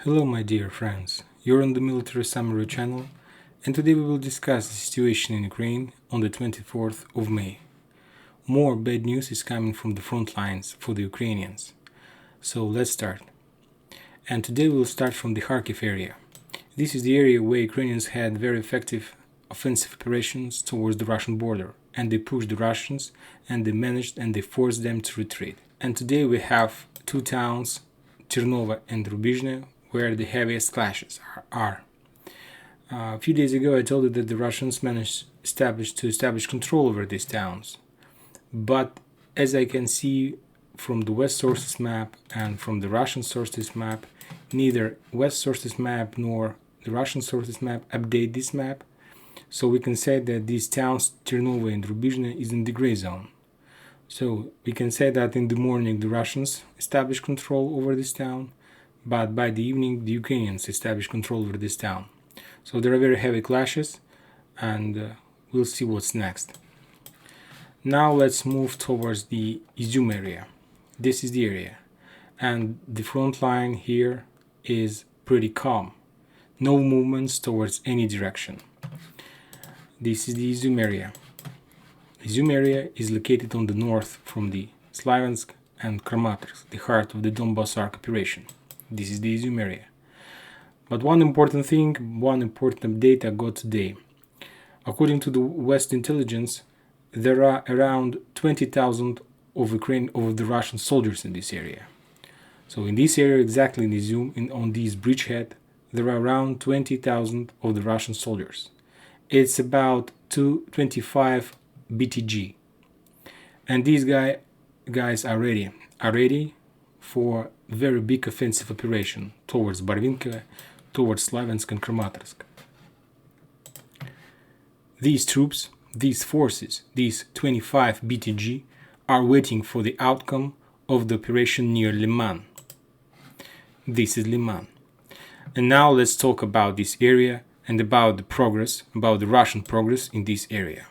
Hello my dear friends, you're on the Military Summary channel and today we will discuss the situation in Ukraine on the 24th of May. More bad news is coming from the front lines for the Ukrainians. So let's start. And today we will start from the Kharkiv area. This is the area where Ukrainians had very effective offensive operations towards the Russian border, and they pushed the Russians and they managed and they forced them to retreat. And today we have two towns, Chernovo and Rubizhne, where the heaviest clashes are. A few days ago I told you that the Russians managed to establish control over these towns. But as I can see from the West sources map and from the Russian sources map, neither West sources map nor the Russian sources map update this map. So we can say that these towns, Chernovo and Rubizhne, is in the gray zone. So we can say that in the morning the Russians established control over this town, but by the evening the Ukrainians established control over this town. So there are very heavy clashes, and we'll see what's next. Now let's move towards the Izyum area. This is the area, and the front line here is pretty calm. No movements towards any direction. This is the Izyum area. Izyum area is located on the north from the Lysychansk and Kramatorsk, the heart of the Donbass Arc operation. This is the Izyum area. But one important update I got today. According to the West intelligence, there are around 20,000 of the Russian soldiers in this area. So in this area, exactly in Izyum, on this bridgehead, there are around 20,000 of the Russian soldiers. It's about 225 BTG. And these guys are ready for very big offensive operation towards Avdiivka, towards Slavyansk and Kramatorsk. These troops, these forces, these 25 BTG are waiting for the outcome of the operation near Lyman. This is Lyman. And now let's talk about this area and about the Russian progress in this area.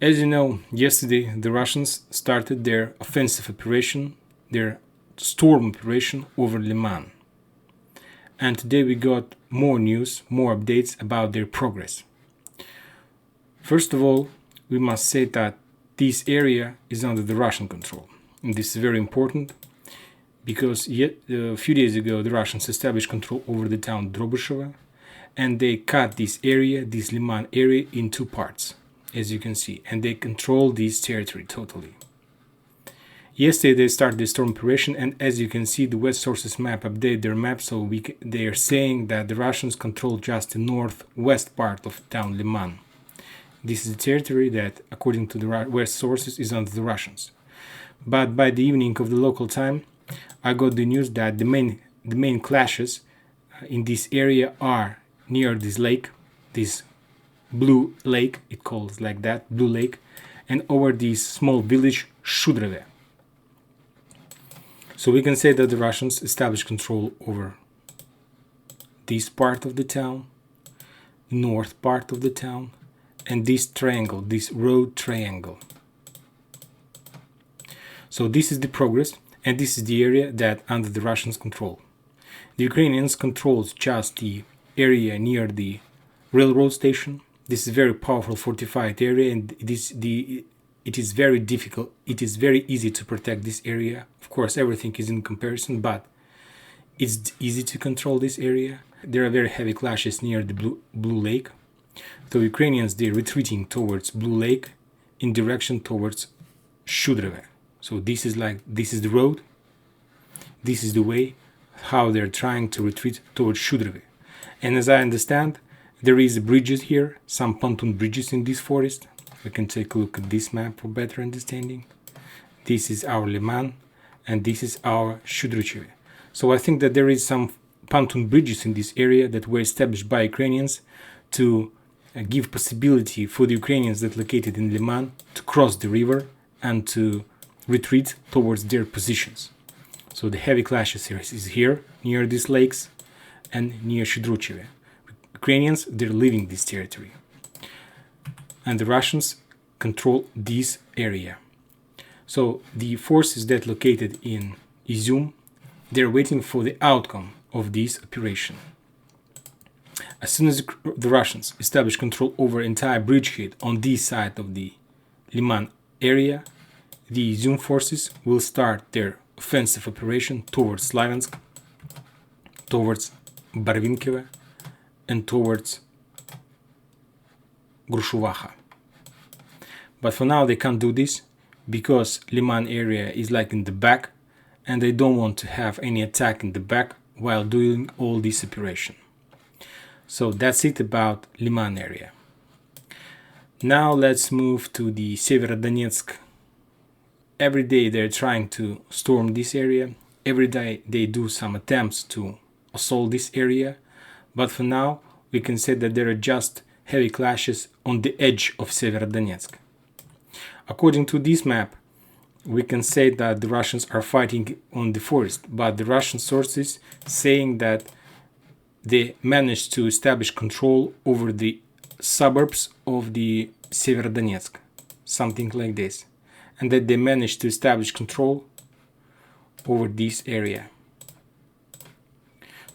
As you know, yesterday the Russians started their offensive operation, their storm operation over Lyman. And today we got more news, more updates about their progress. First of all, we must say that this area is under the Russian control. And this is very important because a few days ago the Russians established control over the town Drobyshevo, and they cut this area, this Lyman area, in two parts, as you can see, and they control this territory totally. Yesterday they started the storm operation, and as you can see, the West sources map update their map, so they are saying that the Russians control just the northwest part of town Lyman. This is a territory that, according to the West sources, is under the Russians. But by the evening of the local time, I got the news that the main clashes in this area are near this lake, this blue lake, it calls like that, blue lake, and over this small village Shudrove. So we can say that the Russians established control over this part of the town, north part of the town, and this triangle, this road triangle. So this is the progress, and this is the area that under the Russians' control. The Ukrainians controls just the area near the railroad station. This is a very powerful fortified area, and it is very difficult. It is very easy to protect this area. Of course, everything is in comparison, but it's easy to control this area. There are very heavy clashes near the blue lake. So Ukrainians, they're retreating towards Blue Lake in direction towards Shudrove. So this is the road. This is the way how they're trying to retreat towards Shudrove. And as I understand, there is bridges here, some pontoon bridges in this forest. We can take a look at this map for better understanding. This is our Lyman, and this is our Shudrove. So I think that there is some pontoon bridges in this area that were established by Ukrainians to give possibility for the Ukrainians that located in Lyman to cross the river and to retreat towards their positions. So the heavy clashes here is here near these lakes and near Shudrove. Ukrainians, they're leaving this territory, and the Russians control this area. So the forces that located in Izyum they're waiting for the outcome of this operation. As soon as the Russians establish control over entire bridgehead on this side of the Lyman area, the Izyum forces will start their offensive operation towards Slavyansk, towards Barvinkive, and towards Grushovaha. But for now they can't do this because Lyman area is like in the back, and they don't want to have any attack in the back while doing all this operation. So that's it about Lyman area. Now let's move to the Severodonetsk. Every day they're trying to storm this area. Every day they do some attempts to assault this area. But for now, we can say that there are just heavy clashes on the edge of Severodonetsk. According to this map, we can say that the Russians are fighting on the forest, but the Russian sources saying that they managed to establish control over the suburbs of the Severodonetsk, something like this, and that they managed to establish control over this area.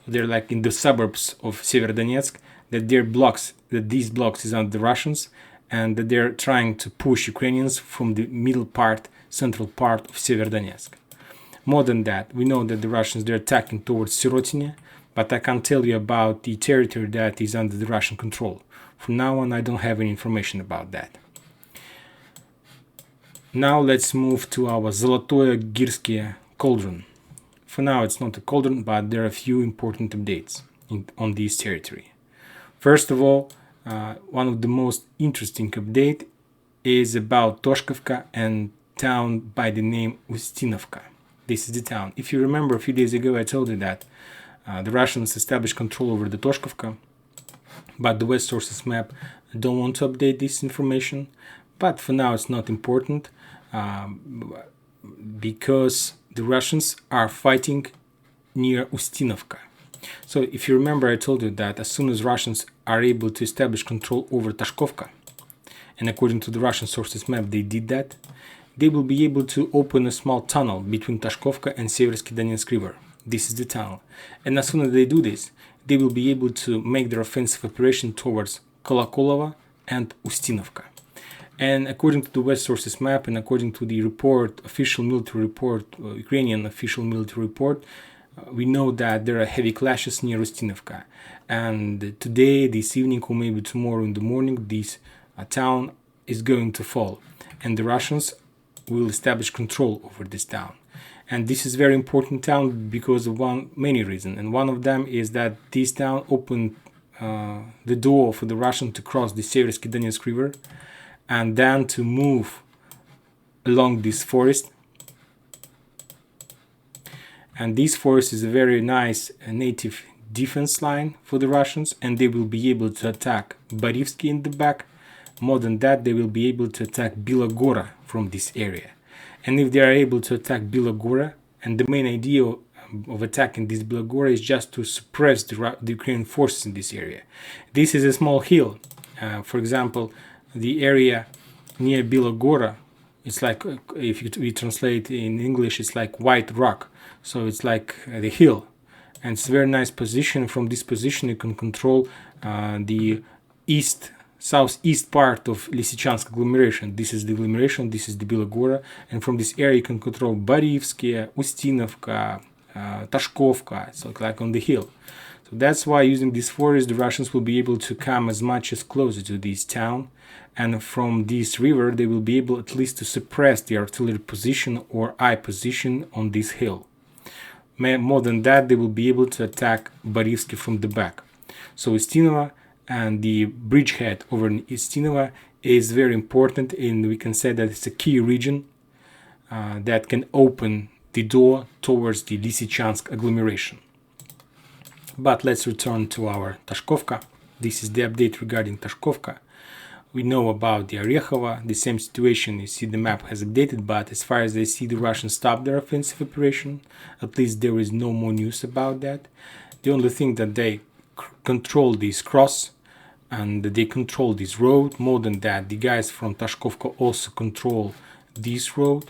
They're like in the suburbs of Severodonetsk, that these blocks is under the Russians, and that they're trying to push Ukrainians from the central part of Severodonetsk. More than that, we know that the Russians, they're attacking towards Sirotine, but I can't tell you about the territory that is under the Russian control. From now on, I don't have any information about that. Now let's move to our Zolotoye Girsky cauldron. For now, it's not a cauldron, but there are a few important updates on this territory. First of all, one of the most interesting updates is about Toshkovka and town by the name Ustinovka. This is the town. If you remember, a few days ago I told you that the Russians established control over the Toshkovka, but the West Sources map don't want to update this information. But for now it's not important because the Russians are fighting near Ustinovka. So if you remember, I told you that as soon as Russians are able to establish control over Tashkovka, and according to the Russian sources map they did that, they will be able to open a small tunnel between Tashkovka and Seversky Donetsk River. This is the tunnel. And as soon as they do this, they will be able to make their offensive operation towards Kolokolova and Ustinovka. And according to the West Sources map and according to the report, official military report, Ukrainian official military report, we know that there are heavy clashes near Ustinovka. And today, this evening, or maybe tomorrow in the morning, this town is going to fall. And the Russians will establish control over this town. And this is a very important town because of many reasons. And one of them is that this town opened the door for the Russians to cross the Seversky Donetsk River and then to move along this forest. And this forest is a very nice native defense line for the Russians, and they will be able to attack Barivsky in the back. More than that, they will be able to attack Bilogora from this area. And if they are able to attack Bilogora, and the main idea of attacking this Bilogora is just to suppress the Ukrainian forces in this area. This is a small hill. For example, the area near Bilogora, it's like, if we translate in English, it's like white rock. So it's like the hill. And it's a very nice position. From this position, you can control the southeast part of Lysychansk agglomeration. This is the agglomeration, this is the Bilogora. And from this area, you can control Barivsky, Ustinovka, Tashkovka. So like on the hill. So that's why using this forest, the Russians will be able to come as much as closer to this town. And from this river, they will be able at least to suppress the artillery position or eye position on this hill. More than that, they will be able to attack Barivsky from the back. So Ustinova and the bridgehead over Ustinova is very important, and we can say that it's a key region that can open the door towards the Lysychansk agglomeration. But let's return to our Tashkovka. This is the update regarding Tashkovka. We know about the Orekhova, the same situation. You see the map has updated, but as far as I see, the Russians stopped their offensive operation. At least there is no more news about that. The only thing that they control this cross and they control this road. More than that, the guys from Tashkovka also control this road.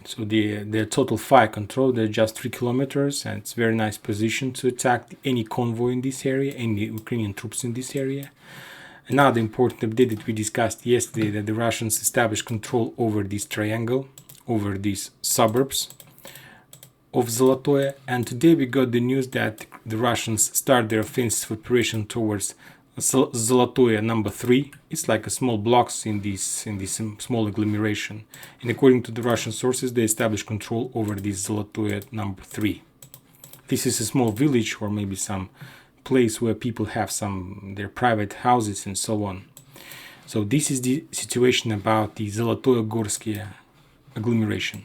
So their total fire control, they're just 3 kilometers, and it's a very nice position to attack any convoy in this area, any Ukrainian troops in this area. Another important update that we discussed yesterday, that the Russians established control over this triangle, over these suburbs of Zolote, and today we got the news that the Russians start their offensive operation towards Zolote number 3. It's like a small blocks in this small agglomeration, and according to the Russian sources, they established control over this Zolote number 3. This is a small village, or maybe some place where people have their private houses and so on. So this is the situation about the Zolotoye-Gorsky agglomeration.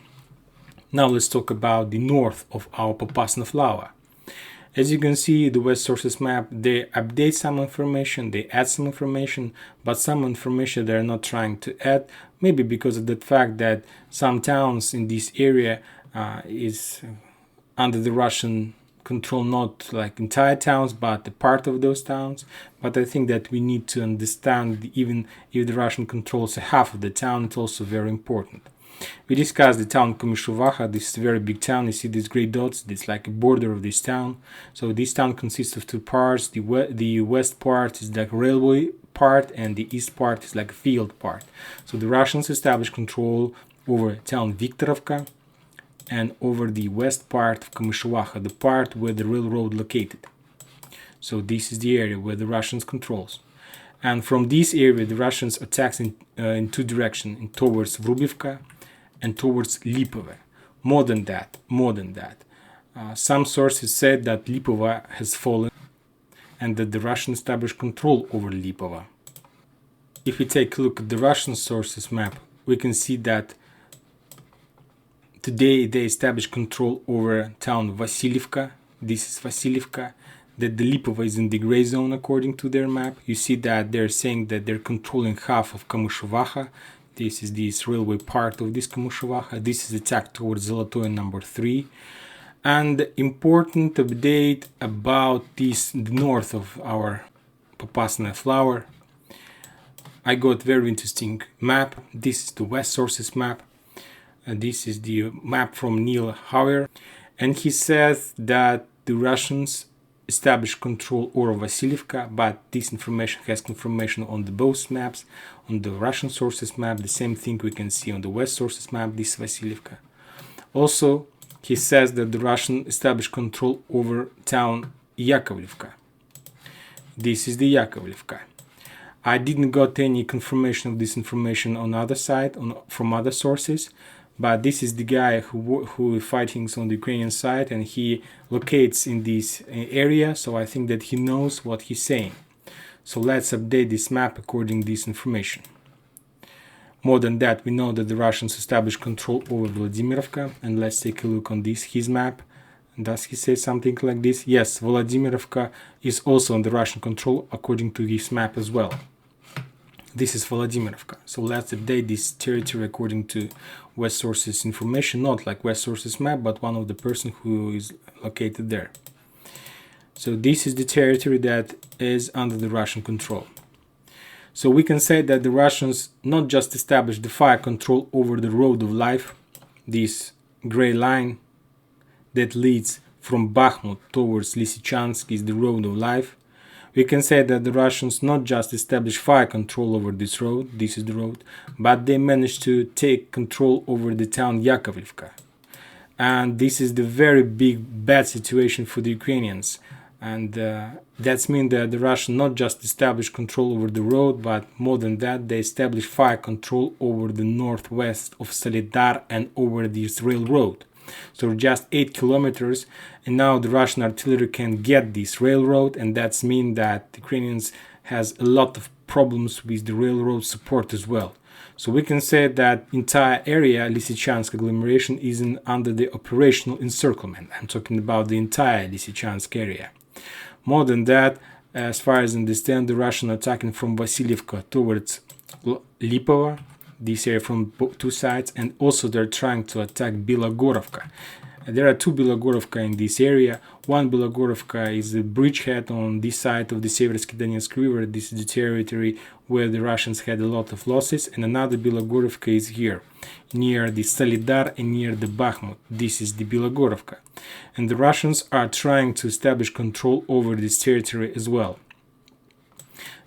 Now let's talk about the north of our Popasna flower. As you can see, the West Sources map, they update some information, they add some information, but some information they're not trying to add, maybe because of the fact that some towns in this area is under the Russian control, not like entire towns, but a part of those towns. But I think that we need to understand, even if the Russian controls half of the town, it's also very important. We discussed the town Kamyshovaha. This is a very big town. You see these gray dots. It's like a border of this town. So this town consists of two parts. The west part is like a railway part, and the east part is like a field part. So the Russians established control over town Viktorovka and over the west part of Kamyshovaha, the part where the railroad located. So this is the area where the Russians controls. And from this area, the Russians attacks in two directions, towards Vrubivka and towards Lipovo. More than that, some sources said that Lipovo has fallen and that the Russians established control over Lipovo. If we take a look at the Russian sources map, we can see that today they established control over town Vasilievka. This is Vasilievka. That the Lipovo is in the gray zone according to their map. You see that they're saying that they're controlling half of Kamyshovaha. This is this railway part of this Kamyshovaha. This is attack towards Zolotoye number 3. And important update about this, the north of our Popasna flower. I got very interesting map. This is the West Sources map. This is the map from Neil Hauer. And he says that the Russians established control over Vasilievka, but this information has confirmation on the both maps. On the Russian sources map, the same thing we can see on the West sources map, this Vasilievka. Also, he says that the Russian established control over town Yakovlivka. This is the Yakovlivka. I didn't got any confirmation of this information on other side, from other sources, but this is the guy who is fighting on the Ukrainian side, and he locates in this area, so I think that he knows what he's saying. So let's update this map according to this information. More than that, we know that the Russians established control over Vladimirovka, and let's take a look on his map. Does he say something like this? Yes, Vladimirovka is also under Russian control according to his map as well. This is Vladimirovka. So let's update this territory according to West Sources information, not like West Sources map, but one of the person who is located there. So this is the territory that is under the Russian control. So we can say that the Russians not just established the fire control over the road of life, this gray line that leads from Bakhmut towards Lysychansk is the road of life. We can say that the Russians not just established fire control over this road, this is the road, but they managed to take control over the town Yakovlivka. And this is the very big bad situation for the Ukrainians. And that means that the Russians not just established control over the road, but more than that, they established fire control over the northwest of Solidar and over this railroad. So just 8 kilometers, and now the Russian artillery can get this railroad, and that means that the Ukrainians has a lot of problems with the railroad support as well. So we can say that entire area, Lysychansk agglomeration, is under the operational encirclement. I'm talking about the entire Lysychansk area. More than that, as far as I understand, the Russian attacking from Vasilievka towards Lipovo, this area from two sides, and also they're trying to attack Bilogorovka. There are two Belogorovka in this area. One Belogorovka is a bridgehead on this side of the Severodonetsk river. This is the territory where the Russians had a lot of losses. And another Belogorovka is here, near the Solidar and near the Bakhmut. This is the Belogorovka. And the Russians are trying to establish control over this territory as well.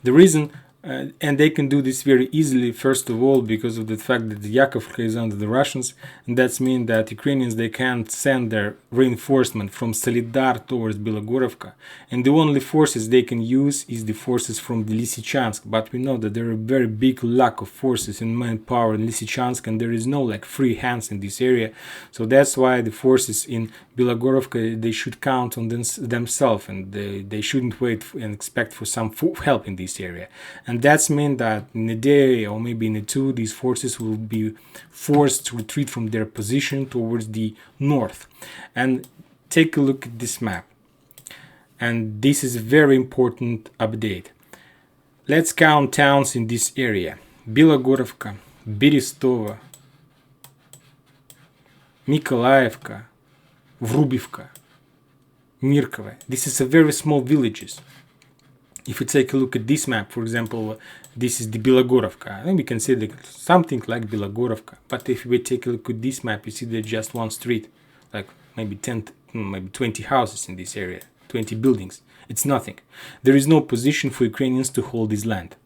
The reason, and they can do this very easily, first of all, because of the fact that the Yakovka is under the Russians, and that means that Ukrainians, they can't send their reinforcement from Solidar towards Belogorovka, and the only forces they can use is the forces from the Lysychansk, but we know that there are very big lack of forces and manpower in Lysychansk, and there is no like free hands in this area, so that's why the forces in Belogorovka, they should count on themselves, and they shouldn't wait and expect for some help in this area. And that's mean that in a day or maybe in a two, these forces will be forced to retreat from their position towards the north. And take a look at this map. And this is a very important update. Let's count towns in this area. Belogorovka, Berestova, Nikolaevka, Vrubivka, Mirkovo. This is a very small villages. If we take a look at this map, for example, this is the Belogorovka, and we can say that something like Belogorovka. But if we take a look at this map, you see there's just one street, like maybe 10, maybe 20 houses in this area, 20 buildings. It's nothing. There is no position for Ukrainians to hold this land.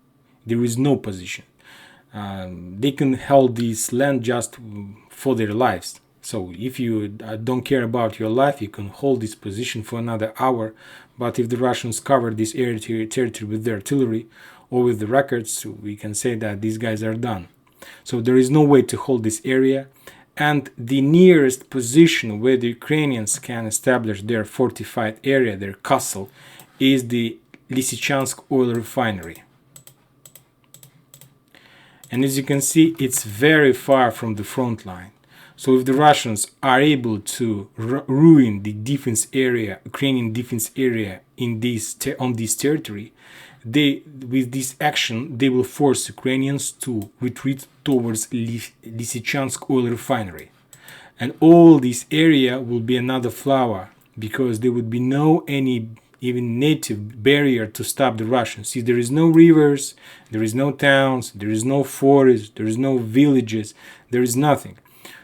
There is no position. They can hold this land just for their lives. So if you don't care about your life, you can hold this position for another hour. But if the Russians cover this territory with their artillery or with the rockets, we can say that these guys are done. So there is no way to hold this area. And the nearest position where the Ukrainians can establish their fortified area, their castle, is the Lysychansk oil refinery. And as you can see, it's very far from the front line. So if the Russians are able to ruin the defense area, Ukrainian defense area in on this territory, with this action, they will force Ukrainians to retreat towards Lysychansk oil refinery. And all this area will be another flower, because there would be no any even native barrier to stop the Russians. See, there is no rivers, there is no towns, there is no forest, there is no villages, there is nothing.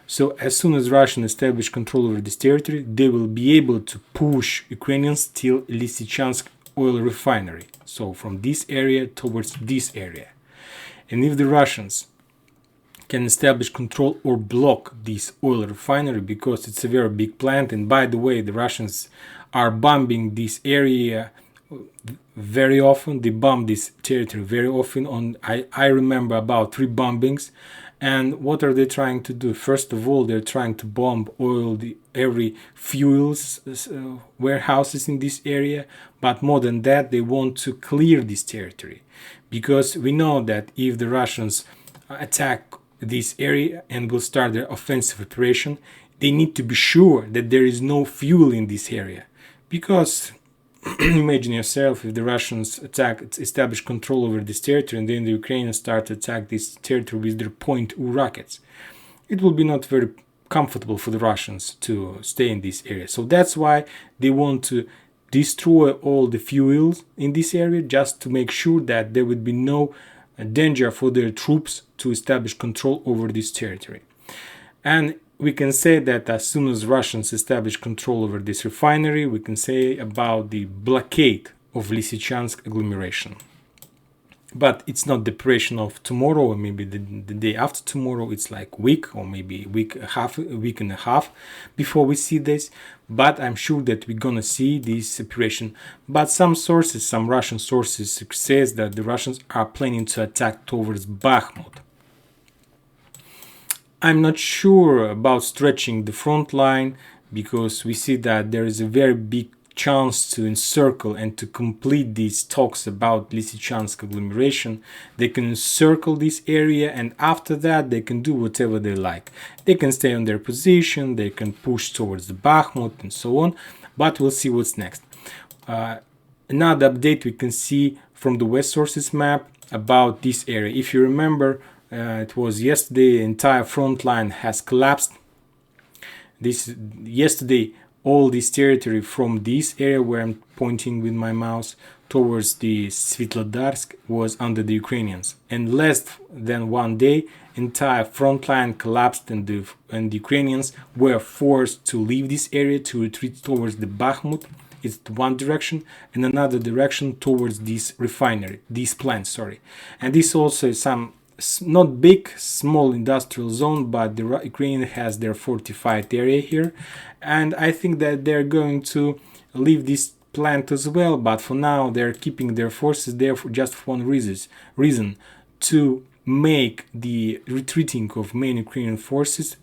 So as soon as Russians establish control over this territory, they will be able to push Ukrainians till Lysychansk oil refinery. So from this area towards this area. And if the Russians can establish control or block this oil refinery, because it's a very big plant, and by the way, the Russians are bombing this area very often. They bomb this territory very often. I remember about 3 bombings. And what are they trying to do? First of all, they're trying to bomb every fuels warehouses in this area. But more than that, they want to clear this territory, because we know that if the Russians attack this area and will start their offensive operation, they need to be sure that there is no fuel in this area. Because imagine yourself, if the Russians establish control over this territory, and then the Ukrainians start to attack this territory with their .2 rockets, it will be not very comfortable for the Russians to stay in this area. So that's why they want to destroy all the fuels in this area, just to make sure that there would be no danger for their troops to establish control over this territory. And we can say that as soon as Russians establish control over this refinery, we can say about the blockade of Lysychansk agglomeration. But it's not the operation of tomorrow or maybe the day after tomorrow. It's like week or maybe a week and a half before we see this. But I'm sure that we're gonna see this operation. But some Russian sources says that the Russians are planning to attack towards Bakhmut. I'm not sure about stretching the front line, because we see that there is a very big chance to encircle and to complete these talks about Lysychansk agglomeration. They can encircle this area, and after that they can do whatever they like. They can stay on their position, they can push towards the Bakhmut and so on, but we'll see what's next. Another update we can see from the West Sources map about this area. If you remember, it was yesterday, the entire front line has collapsed. Yesterday, all this territory from this area where I'm pointing with my mouse towards the Svitlodarsk was under the Ukrainians. And less than one day, entire front line collapsed, and the Ukrainians were forced to leave this area to retreat towards the Bakhmut. It's one direction, and another direction towards this refinery, this plant, sorry. And this also is some not big, small industrial zone, but the Ukraine has their fortified area here, and I think that they're going to leave this plant as well. But for now, they're keeping their forces there for just one reason to make the retreating of main Ukrainian forces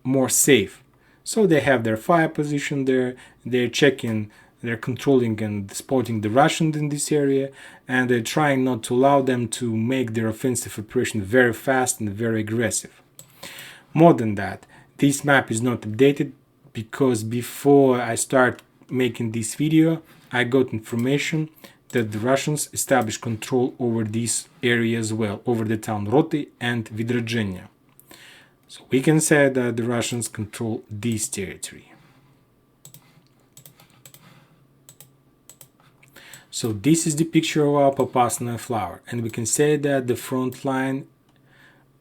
more safe. So they have their fire position there. They're checking. They're controlling and spotting the Russians in this area, and they're trying not to allow them to make their offensive operation very fast and very aggressive. More than that, this map is not updated because before I start making this video, I got information that the Russians established control over this area as well, over the town Roty and Vidrogenia. So we can say that the Russians control this territory. So this is the picture of our Popasna flower, and we can say that the front line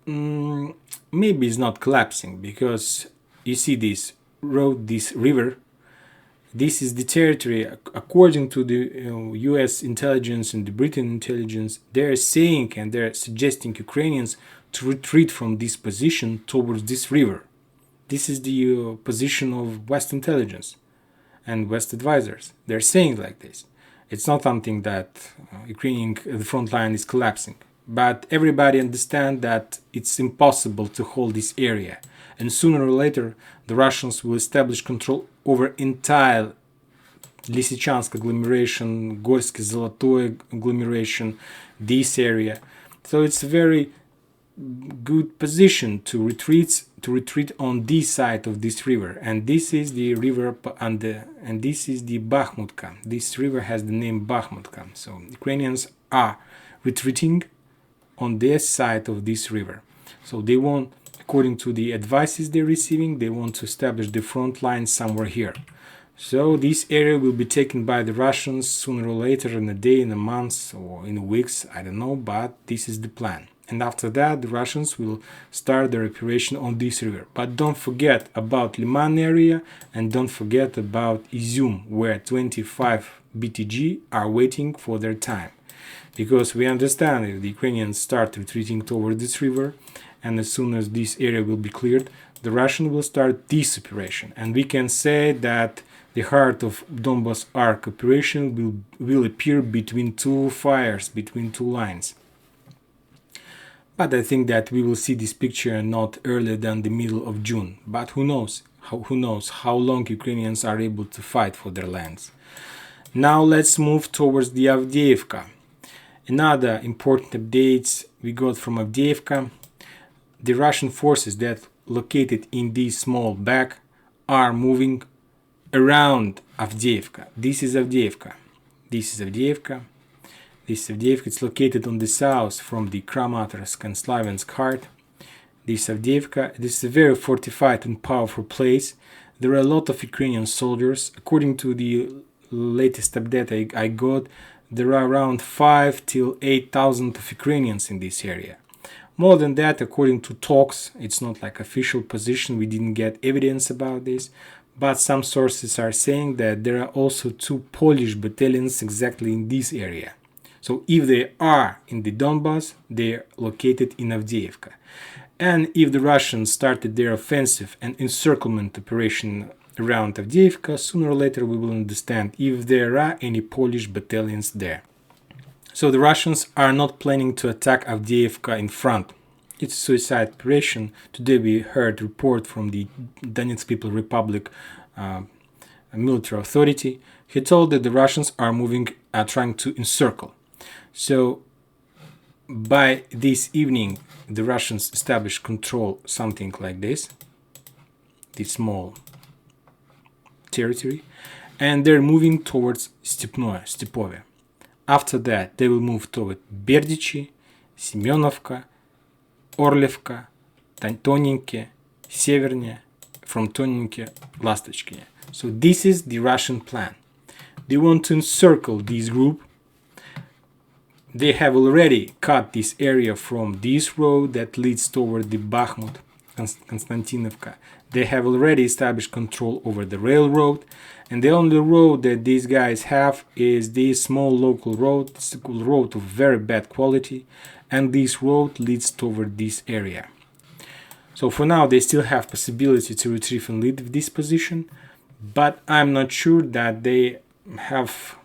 maybe is not collapsing, because you see this road, this river. This is the territory, according to the US intelligence and the Britain intelligence. They're saying and they're suggesting Ukrainians to retreat from this position towards this river. This is the position of West intelligence and West advisors. They're saying like this. It's not something that the front line is collapsing, but everybody understands that it's impossible to hold this area, and sooner or later the Russians will establish control over entire Lysychansk agglomeration, Gorsk Zolote agglomeration, this area. So it's a very good position to retreat on this side of this river, and this is the river and this is the Bakhmutka. This river has the name Bakhmutka. So Ukrainians are retreating on this side of this river. So they want, according to the advices they're receiving, they want to establish the front line somewhere here. So this area will be taken by the Russians sooner or later, in a day, in a month, or in weeks, I don't know, but this is the plan. And after that, the Russians will start their operation on this river. But don't forget about Lyman area, and don't forget about Izyum, where 25 BTG are waiting for their time. Because we understand if the Ukrainians start retreating toward this river, and as soon as this area will be cleared, the Russians will start this operation. And we can say that the heart of Donbas Arc operation will appear between two fires, between two lines. But I think that we will see this picture not earlier than the middle of June. But who knows? Who knows how long Ukrainians are able to fight for their lands. Now let's move towards the Avdiivka. Another important updates we got from Avdiivka. The Russian forces that located in this small bag are moving around Avdiivka. This is Avdiivka. This is Avdiivka. This Avdiivka is located on the south from the Kramatorsk and Slaviansk heart. This Avdiivka, this is a very fortified and powerful place. There are a lot of Ukrainian soldiers. According to the latest update I got, there are around 5,000 till 8,000 of Ukrainians in this area. More than that, according to talks, it's not like official position, we didn't get evidence about this, but some sources are saying that there are also 2 Polish battalions exactly in this area. So if they are in the Donbas, they are located in Avdiivka. And if the Russians started their offensive and encirclement operation around Avdiivka, sooner or later we will understand if there are any Polish battalions there. So the Russians are not planning to attack Avdiivka in front. It's a suicide operation. Today we heard a report from the Donetsk People Republic military authority. He told that the Russians are trying to encircle. So by this evening, the Russians established control something like this small territory, and they're moving towards Stepove. After that, they will move toward Berdichi, Semyonovka, Orlevka, Tonenke, Severnya, from Tonnike, Lastachkine. So this is the Russian plan. They want to encircle this group. They have already cut this area from this road that leads toward the Bakhmut, Konstantinovka. They have already established control over the railroad, and the only road that these guys have is this small local road. It's a road of very bad quality, and this road leads toward this area. So for now they still have possibility to retrieve and lead this position, but I'm not sure that they have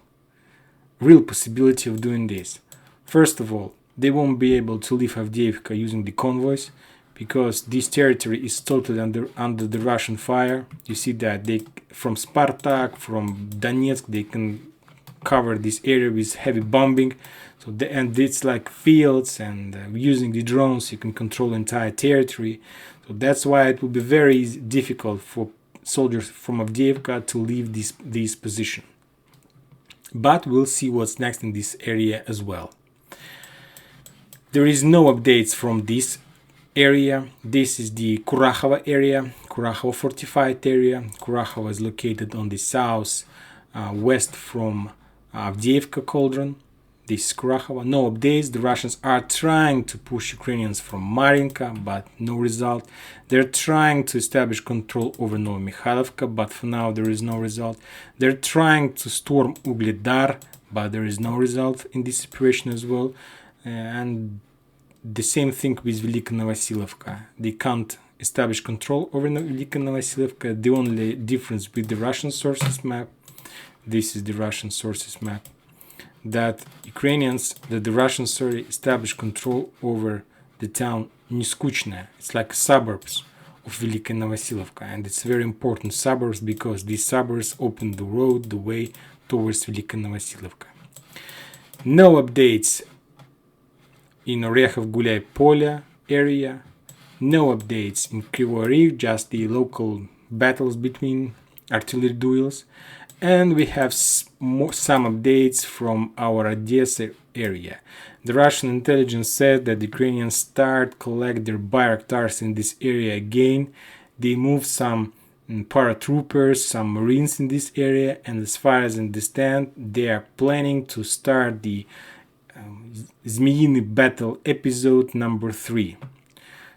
real possibility of doing this. First of all, they won't be able to leave Avdiivka using the convoys, because this territory is totally under the Russian fire. You see that they, from Spartak, from Donetsk, they can cover this area with heavy bombing. So and it's like fields, and using the drones you can control the entire territory. So that's why it will be very difficult for soldiers from Avdiivka to leave this position. But we'll see what's next in this area as well. There is no updates from this area. This is the Kurakhova area, Kurakhova fortified area. Kurakhova is located on the south west from Avdiivka cauldron. This is Kurakhova. No updates. The Russians are trying to push Ukrainians from Marinka, but no result. They're trying to establish control over Novomikhailivka, but for now there is no result. They're trying to storm Ugledar, but there is no result in this operation as well. And the same thing with Velika Novosilovka. They can't establish control over Velika Novosilovka. The only difference with the Russian sources map, this is the Russian sources map, that the Russians established control over the town Neskuchne. It's like suburbs of Velika Novosilovka, and it's very important suburbs because these suburbs open the road, the way towards Velika Novosilovka. No updates in Orekhov Gulyai Polya area, no updates in Kryvyi Rih, just the local battles between artillery duels, and we have some updates from our Odessa area. The Russian intelligence said that the Ukrainians start collect their Bayraktars in this area again. They move some paratroopers, some marines in this area, and as far as I understand, they are planning to start the Zmiyiny battle episode number 3.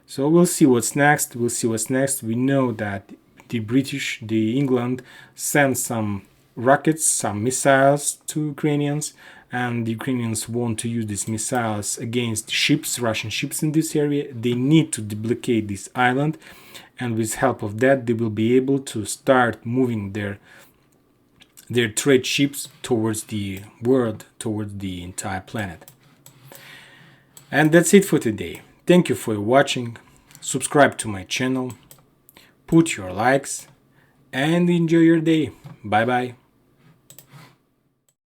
So we'll see what's next. We know that the England sent some rockets, some missiles to Ukrainians, and the Ukrainians want to use these missiles against ships, Russian ships in this area. They need to deblockade this island, and with help of that they will be able to start moving their trade ships towards the world, towards the entire planet. And that's it for today. Thank you for watching. Subscribe to my channel, put your likes, and enjoy your day. Bye bye.